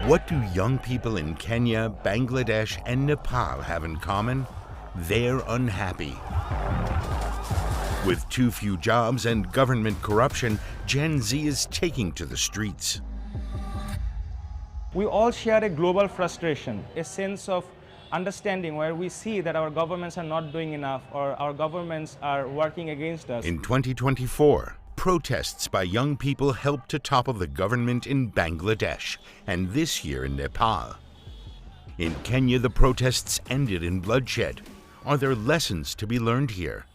What do young people in Kenya, Bangladesh, and Nepal have in common? They're unhappy. With too few jobs and government corruption, Gen Z is taking to the streets. We all share a global frustration, a sense of understanding where we see that our governments are not doing enough or our governments are working against us. In 2024, protests by young people helped to topple the government in Bangladesh, and this year in Nepal. In Kenya, the protests ended in bloodshed. Are there lessons to be learned here?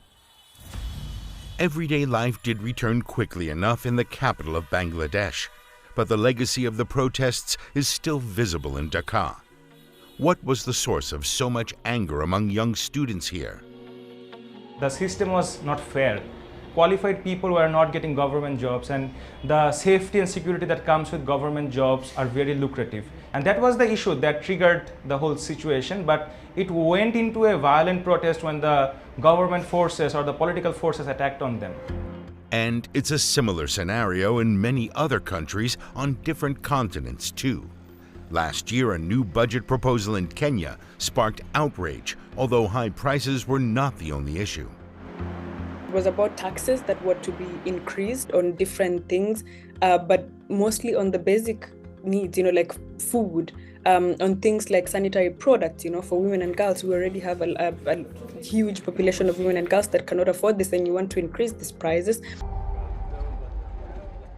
Everyday life did return quickly enough in the capital of Bangladesh, but the legacy of the protests is still visible in Dhaka. What was the source of so much anger among young students here? The system was not fair. Qualified people were not getting government jobs, and the safety and security that comes with government jobs are very lucrative. And that was the issue that triggered the whole situation, but it went into a violent protest when the government forces or the political forces attacked on them. And it's a similar scenario in many other countries on different continents too. Last year, a new budget proposal in Kenya sparked outrage, although high prices were not the only issue. It was about taxes that were to be increased on different things, but mostly on the basic needs, like food, on things like sanitary products, for women and girls. We already have a huge population of women and girls that cannot afford this, and you want to increase these prices.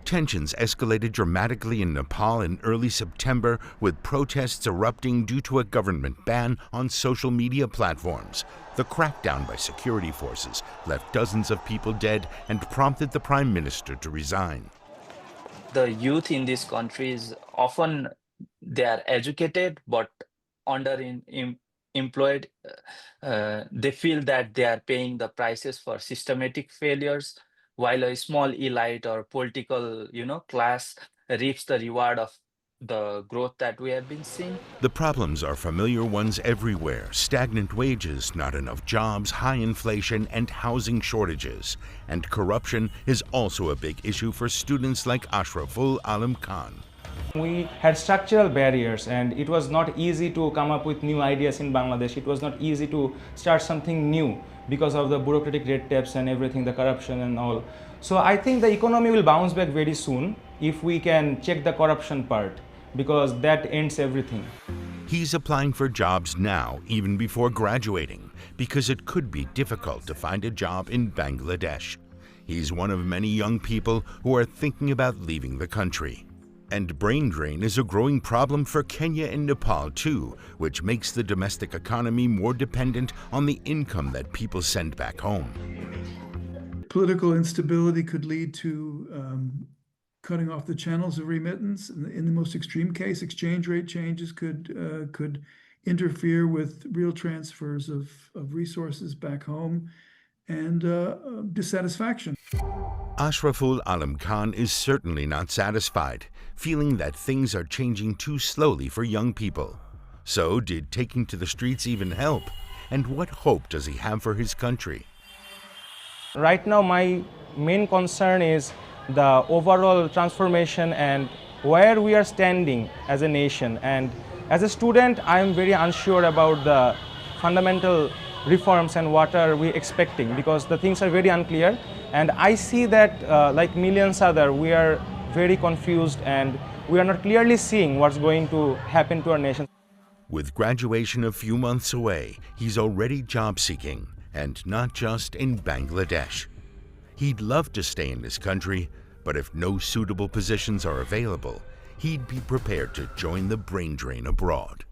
Tensions escalated dramatically in Nepal in early September, with protests erupting due to a government ban on social media platforms. The crackdown by security forces left dozens of people dead and prompted the prime minister to resign. The youth in these countries, often they are educated but underemployed. They feel that they are paying the prices for systematic failures, while a small elite or political, class reaps the reward of the growth that we have been seeing. The problems are familiar ones everywhere: stagnant wages, not enough jobs, high inflation, and housing shortages. And corruption is also a big issue for students like Ashraful Alam Khan. We had structural barriers, and it was not easy to come up with new ideas in Bangladesh. It was not easy to start something new because of the bureaucratic red tapes and everything, the corruption and all. So I think the economy will bounce back very soon if we can check the corruption part, because that ends everything. He's applying for jobs now, even before graduating, because it could be difficult to find a job in Bangladesh. He's one of many young people who are thinking about leaving the country. And brain drain is a growing problem for Kenya and Nepal too, which makes the domestic economy more dependent on the income that people send back home. Political instability could lead to cutting off the channels of remittance. In the most extreme case, exchange rate changes could interfere with real transfers of resources back home, and dissatisfaction. Ashraful Alam Khan is certainly not satisfied, feeling that things are changing too slowly for young people. So, did taking to the streets even help? And what hope does he have for his country? Right now, my main concern is the overall transformation and where we are standing as a nation. And as a student, I am very unsure about the fundamental reforms and what are we expecting, because the things are very unclear. And I see that like millions other, we are very confused and we are not clearly seeing what's going to happen to our nation. With graduation a few months away, he's already job seeking, and not just in Bangladesh. He'd love to stay in his country, but if no suitable positions are available, he'd be prepared to join the brain drain abroad.